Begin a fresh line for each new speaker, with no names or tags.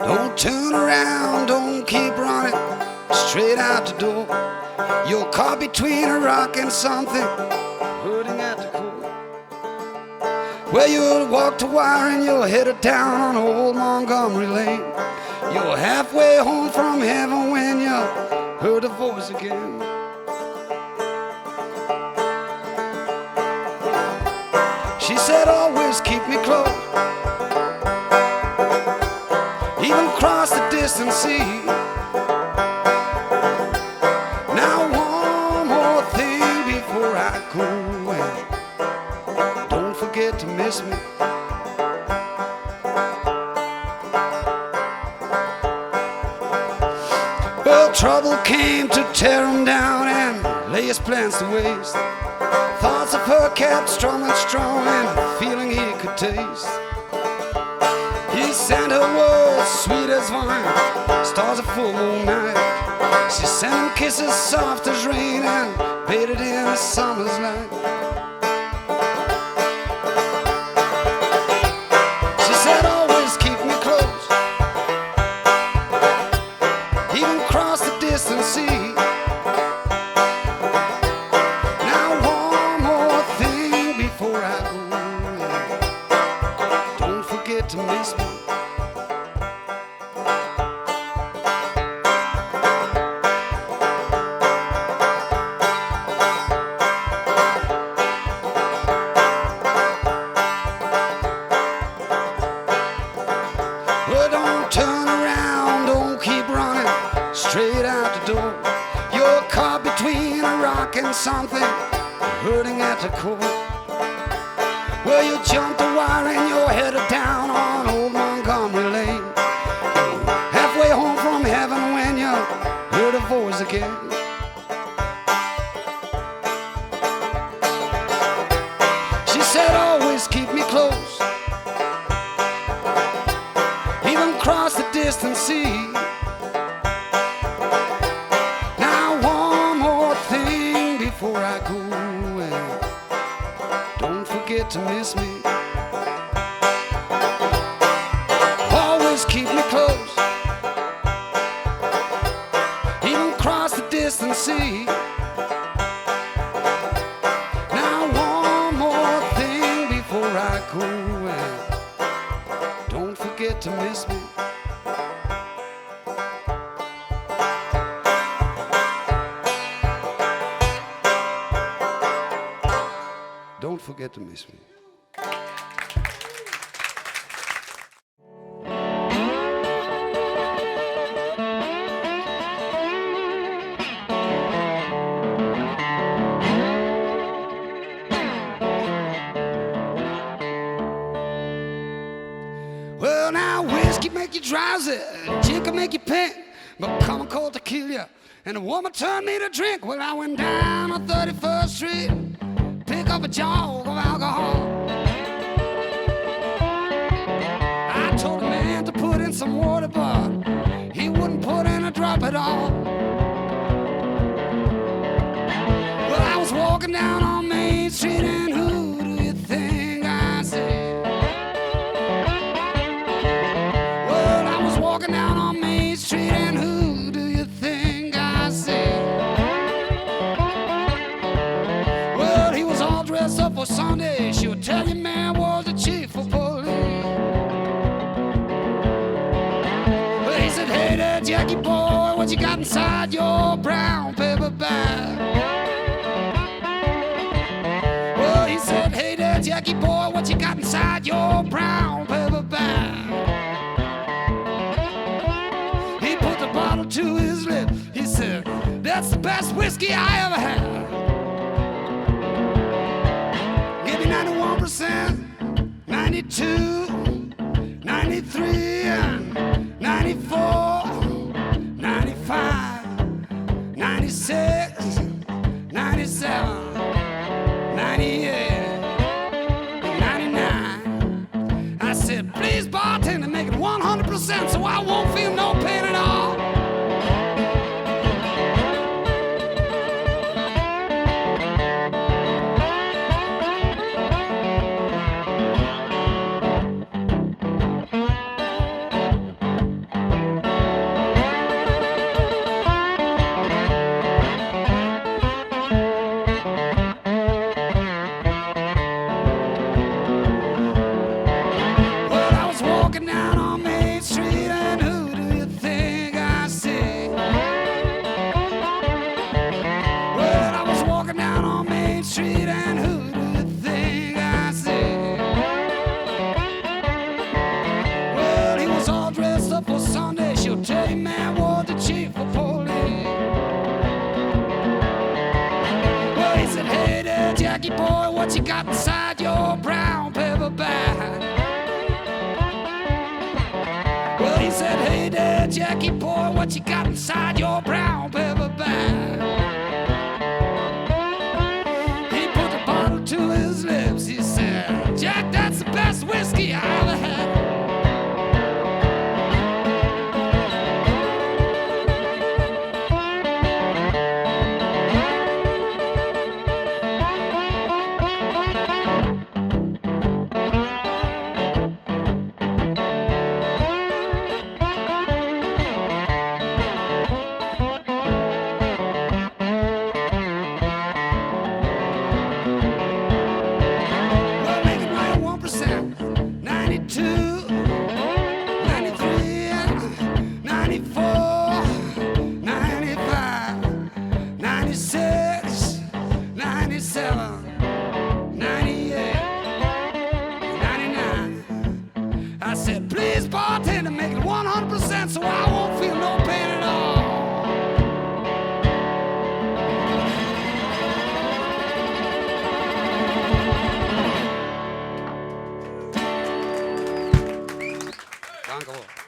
Don't turn around, don't keep running straight out the door. You're caught between a rock and something hurting at the core. Well, you'll walk to wire and you're headed down on old Montgomery Lane. You're halfway home from heaven when you heard a voice again. She said, always keep me close, even across the distant sea. Now one more thing before I go away, don't forget to miss me. Well, trouble came to tear him down and lay his plans to waste. Thoughts of her kept strong and strong, and a feeling he could taste. He sent her words sweet as wine, stars of full moon night. She sent him kisses soft as rain and bathed in a summer's light. She said, always keep me close, even across the distant sea. Now one more thing before I go, don't forget to miss me. Turn around, don't keep running straight out the door. You're caught between a rock and something hurting at the core. Well, you jumped the wire and you're headed down on old Montgomery Lane. Halfway home from heaven when you heard a voice again. She said, always keep me close, across the distant sea. Now one more thing before I go away, don't forget to miss me. Always keep me close, even across the distant sea. Now one more thing before I go away, don't forget to miss me. Don't forget to miss me. Well, now whiskey make you drowsy, gin can make you pink, but common cold to kill you, and a woman turned me to drink. Well, I went down on 31st Street, pick up a jog of alcohol. I told the man to put in some water, but he wouldn't put in a drop at all. Well, I was walking down on Main Street, and who do you think I see? Well, I was walking down on Main Street, and who do you think I see? Dressed up for Sunday, she would tell you man was the chief of police. Well, he said, hey there, Jackie boy, what you got inside your brown paper bag? Well, he said, hey there, Jackie boy, what you got inside your brown paper bag? He put the bottle to his lips. He said, that's the best whiskey I ever had. 91%, 92, 93, and 94, 95, 96, 97, 98, 99. I said, please bartender, make it 100% so I won't feel no pain at all. Jackie boy, what you got inside your brown paper bag? Well, he said, hey there, Jackie boy, what you got inside your brown paper bag? He put the bottle to his lips. He said, Jack, that's the best whiskey I ever had. Well, make it right 1%. 92, 93, 94, 95, 96, 97, 98, 99. I said, please, bartender, make it 100% so I won't feel no pain at all. Danke.